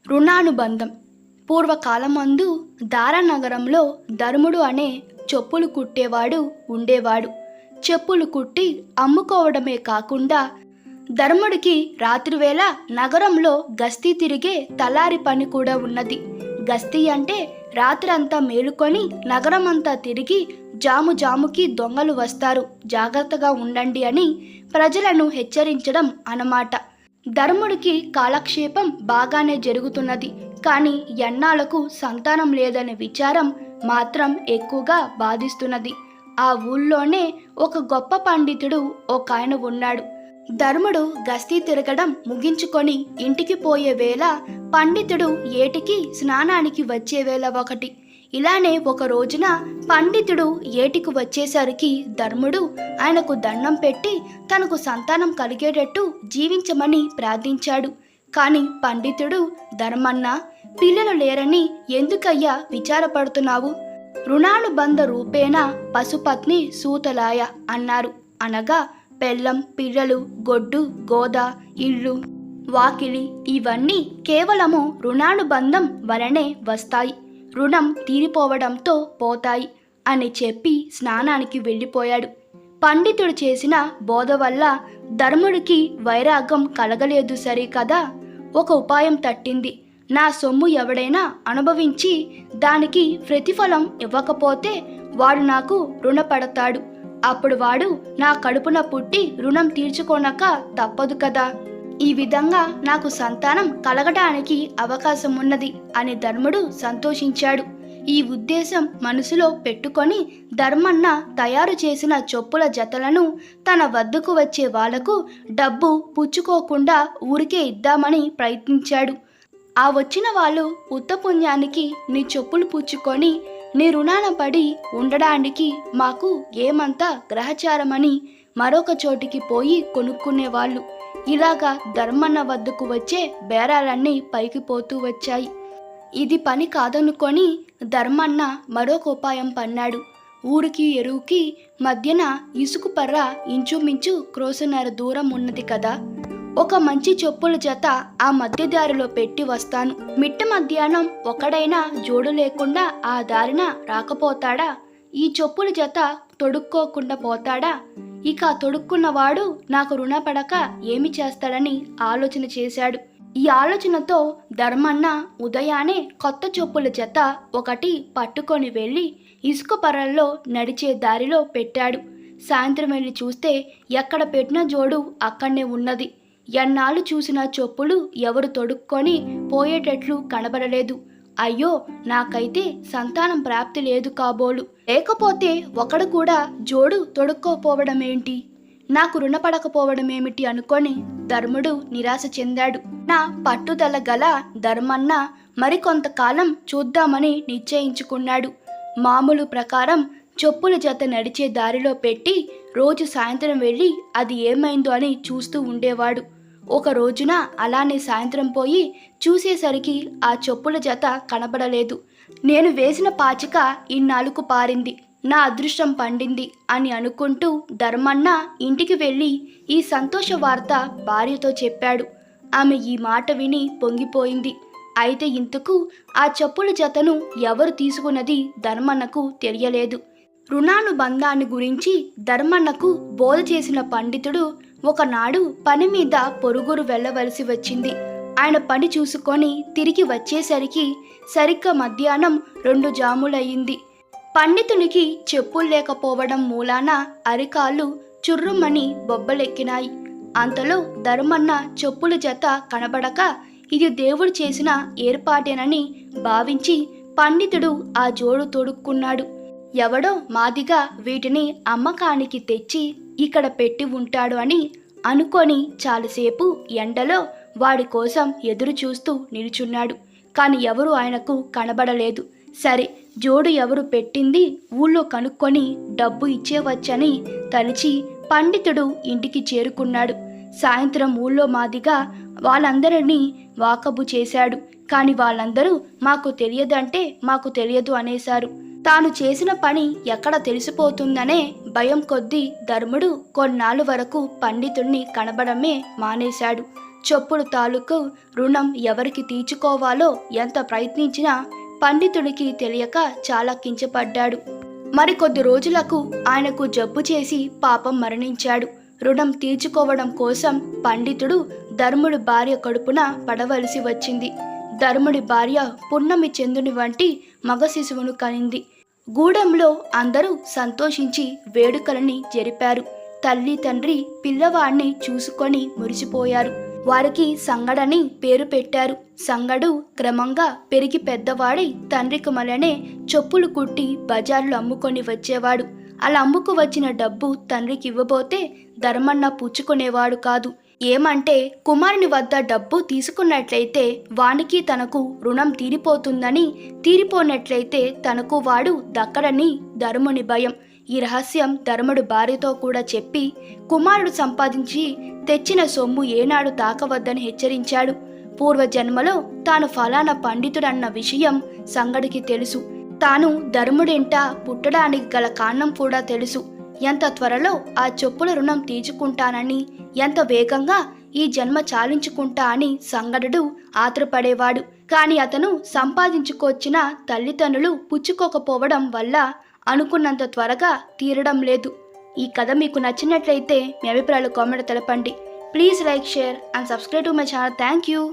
రుణానుబంధం. పూర్వకాలమందు దారానగరంలో ధర్ముడు అనే చెప్పులు కుట్టేవాడు ఉండేవాడు. చెప్పులు కుట్టి అమ్ముకోవడమే కాకుండా ధర్ముడికి రాత్రివేళ నగరంలో గస్తీ తిరిగే తలారి పని కూడా ఉన్నది. గస్తీ అంటే రాత్రంతా మేలుకొని నగరమంతా తిరిగి జాము జాముకి దొంగలు వస్తారు, జాగ్రత్తగా ఉండండి అని ప్రజలను హెచ్చరించడం అన్నమాట. ధర్ముడికి కాలక్షేపం బాగానే జరుగుతున్నది. కానీ ఎన్నాళ్లకు సంతానం లేదనే విచారం మాత్రం ఎక్కువగా బాధిస్తున్నది. ఆ ఊళ్ళోనే ఒక గొప్ప పండితుడు ఒక ఆయన ఉన్నాడు. ధర్ముడు గస్తీ తిరగడం ముగించుకొని ఇంటికి పోయే వేళ పండితుడు ఏటికి స్నానానికి వచ్చే వేళ ఒకటి. ఇలానే ఒక రోజున పండితుడు ఏటికి వచ్చేసరికి ధర్ముడు ఆయనకు దండం పెట్టి తనకు సంతానం కలిగేటట్టు జీవించమని ప్రార్థించాడు. కాని పండితుడు, ధర్మన్న, పిల్లలు లేరని ఎందుకయ్యా విచారపడుతున్నావు? రుణానుబంధ రూపేణ పశుపత్ని సూతలాయ అన్నారు. అనగా పెళ్ళం, పిల్లలు, గొడ్డు, గోద, ఇల్లు, వాకిలి ఇవన్నీ కేవలము రుణానుబంధం వలనే వస్తాయి, రుణం తీరిపోవడంతో పోతాయి అని చెప్పి స్నానానికి వెళ్ళిపోయాడు. పండితుడు చేసిన బోధ వల్ల ధర్ముడికి వైరాగ్యం కలగలేదు సరే కదా. ఒక ఉపాయం తట్టింది. నా సొమ్ము ఎవడైనా అనుభవించి దానికి ప్రతిఫలం ఇవ్వకపోతే వాడు నాకు రుణపడతాడు. అప్పుడు వాడు నా కడుపున పుట్టి రుణం తీర్చుకోనక తప్పదు కదా. ఈ విధంగా నాకు సంతానం కలగడానికి అవకాశం ఉన్నది అని ధర్ముడు సంతోషించాడు. ఈ ఉద్దేశం మనసులో పెట్టుకొని ధర్మన్న తయారు చేసిన చెప్పుల జతలను తన వద్దకు వచ్చే వాళ్లకు డబ్బు పుచ్చుకోకుండా ఊరికే ఇద్దామని ప్రయత్నించాడు. ఆ వచ్చిన వాళ్ళు ఉత్తపుణ్యానికి నీ చెప్పులు పుచ్చుకొని నీ రుణాన పడి ఉండడానికి మాకు ఏమంతా గ్రహచారమని మరొక చోటికి పోయి కొనుక్కునేవాళ్ళు. ఇలాగా ధర్మన్న వద్దకు వచ్చే బేరాలన్నీ పైకి పోతూ వచ్చాయి. ఇది పని కాదనుకొని ధర్మన్న మరొక ఉపాయం పన్నాడు. ఊరికి ఎరువుకి మధ్యన ఇసుకు పర్ర ఇంచుమించు క్రోసున్నర దూరం ఉన్నది కదా. ఒక మంచి చెప్పుల జత ఆ మధ్యదారిలో పెట్టి వస్తాను. మిట్ట మధ్యాహ్నం ఒకడైనా జోడు లేకుండా ఆ దారిన రాకపోతాడా? ఈ చెప్పుల జత తొడుక్కోకుండా పోతాడా? ఇక తొడుక్కున్నవాడు నాకు రుణపడక ఏమి చేస్తాడని ఆలోచన చేశాడు. ఈ ఆలోచనతో ధర్మన్న ఉదయాన్నే కొత్త చెప్పుల జత ఒకటి పట్టుకొని వెళ్ళి ఇసుక పర్రల్లో నడిచే దారిలో పెట్టాడు. సాయంత్రం వెళ్ళి చూస్తే ఎక్కడ పెట్టిన జోడు అక్కడనే ఉన్నది. ఎన్నాళ్ళు చూసిన చెప్పులు ఎవరు తొడుక్కొని పోయేటట్లు కనబడలేదు. అయ్యో, నాకైతే సంతానం ప్రాప్తి లేదు కాబోలు. లేకపోతే ఒకడు కూడా జోడు తొడుక్కోపోవడమేంటి, నాకు రుణపడకపోవడమేమిటి అనుకొని ధర్ముడు నిరాశ చెందాడు. నా పట్టుదల గల ధర్మన్న మరికొంతకాలం చూద్దామని నిశ్చయించుకున్నాడు. మామూలు ప్రకారం చెప్పుల జత నడిచే దారిలో పెట్టి రోజు సాయంత్రం వెళ్ళి అది ఏమైందో అని చూస్తూ ఉండేవాడు. ఒక రోజున అలానే సాయంత్రం పోయి చూసేసరికి ఆ చెప్పుల జత కనబడలేదు. నేను వేసిన పాచిక ఇన్నాళ్ళకు పారింది, నా అదృష్టం పండింది అని అనుకుంటూ ధర్మన్న ఇంటికి వెళ్ళి ఈ సంతోష వార్త భార్యతో చెప్పాడు. ఆమె ఈ మాట విని పొంగిపోయింది. అయితే ఇంతకు ఆ చెప్పుల జతను ఎవరు తీసుకున్నది ధర్మన్నకు తెలియలేదు. రుణానుబంధాన్ని గురించి ధర్మన్నకు బోధ చేసిన పండితుడు ఒకనాడు పని మీద పొరుగురు వెళ్ళవలసి వచ్చింది. ఆయన పని చూసుకొని తిరిగి వచ్చేసరికి సరిగ్గా మధ్యాహ్నం 2 జాములయ్యింది. పండితునికి చెప్పులు లేకపోవడం మూలాన అరికాళ్ళు చుర్రుమని బొబ్బలెక్కినాయి. అంతలో ధర్మన్న చెప్పుల జత కనబడక ఇది దేవుడు చేసిన ఏర్పాటేనని భావించి పండితుడు ఆ జోడు తొడుక్కున్నాడు. ఎవడో మాదిగా వీటిని అమ్మకానికి తెచ్చి ఇక్కడ పెట్టి ఉంటాడు అని అనుకొని చాలాసేపు ఎండలో వాడి కోసం ఎదురు చూస్తూ నిల్చున్నాడు. కానీ ఎవరు ఆయనకు కనబడలేదు. సరే, జోడు ఎవరు పెట్టింది ఊళ్ళో కనుక్కొని డబ్బు ఇచ్చేవచ్చని తలిచి పండితుడు ఇంటికి చేరుకున్నాడు. సాయంత్రం ఊళ్ళో మాదిగా వాళ్ళందరినీ వాకబు చేశాడు. కానీ వాళ్ళందరూ మాకు తెలియదంటే మాకు తెలియదు అనేశారు. తాను చేసిన పని ఎక్కడ తెలిసిపోతుందనే భయం కొద్దీ ధర్ముడు కొన్నాళ్ళు వరకు పండితుణ్ణి కనబడమే మానేశాడు. చెప్పుల తాలూకు రుణం ఎవరికి తీర్చుకోవాలో ఎంత ప్రయత్నించినా పండితుడికి తెలియక చాలా కించపడ్డాడు. మరికొద్ది రోజులకు ఆయనకు జబ్బు చేసి పాపం మరణించాడు. రుణం తీర్చుకోవడం కోసం పండితుడు ధర్ముడి భార్య కడుపున పడవలసి వచ్చింది. ధర్ముడి భార్య పున్నమి చంద్రుని వంటి మగ శిశువును కనింది. గూడెంలో అందరూ సంతోషించి వేడుకలని జరిపారు. తల్లి తండ్రి పిల్లవాడిని చూసుకొని మురిసిపోయారు. వారికి సంగడని పేరు పెట్టారు. సంగడు క్రమంగా పెరిగి పెద్దవాడై తండ్రికి మలనే చెప్పులు కుట్టి బజార్లో అమ్ముకొని వచ్చేవాడు. అలా అమ్ముకు వచ్చిన డబ్బు తండ్రికి ఇవ్వబోతే ధర్మన్న పుచ్చుకునేవాడు కాదు. ఏమంటే కుమారుని వద్ద డబ్బు తీసుకున్నట్లయితే వానికి తనకు రుణం తీరిపోనట్లయితే తనకు వాడు దక్కడని ధర్ముని భయం. ఈ రహస్యం ధర్ముడు భార్యతో కూడా చెప్పి కుమారుడు సంపాదించి తెచ్చిన సొమ్ము ఏనాడు తాకవద్దని హెచ్చరించాడు. పూర్వజన్మలో తాను ఫలానా పండితుడన్న విషయం సంగడికి తెలుసు. తాను ధర్ముడింట పుట్టడానికి గల కారణం కూడా తెలుసు. ఎంత త్వరలో ఆ చెప్పుల రుణం తీర్చుకుంటానని, ఎంత వేగంగా ఈ జన్మ చాలించుకుంటా అని సంగడు ఆత్రపడేవాడు. కానీ అతను సంపాదించుకొచ్చిన తల్లిదండ్రులు పుచ్చుకోకపోవడం వల్ల అనుకున్నంత త్వరగా తీరడం లేదు. ఈ కథ మీకు నచ్చినట్లయితే మీ అభిప్రాయాలు కామెంట్ తెలపండి. Please like, share and subscribe to my channel. Thank you.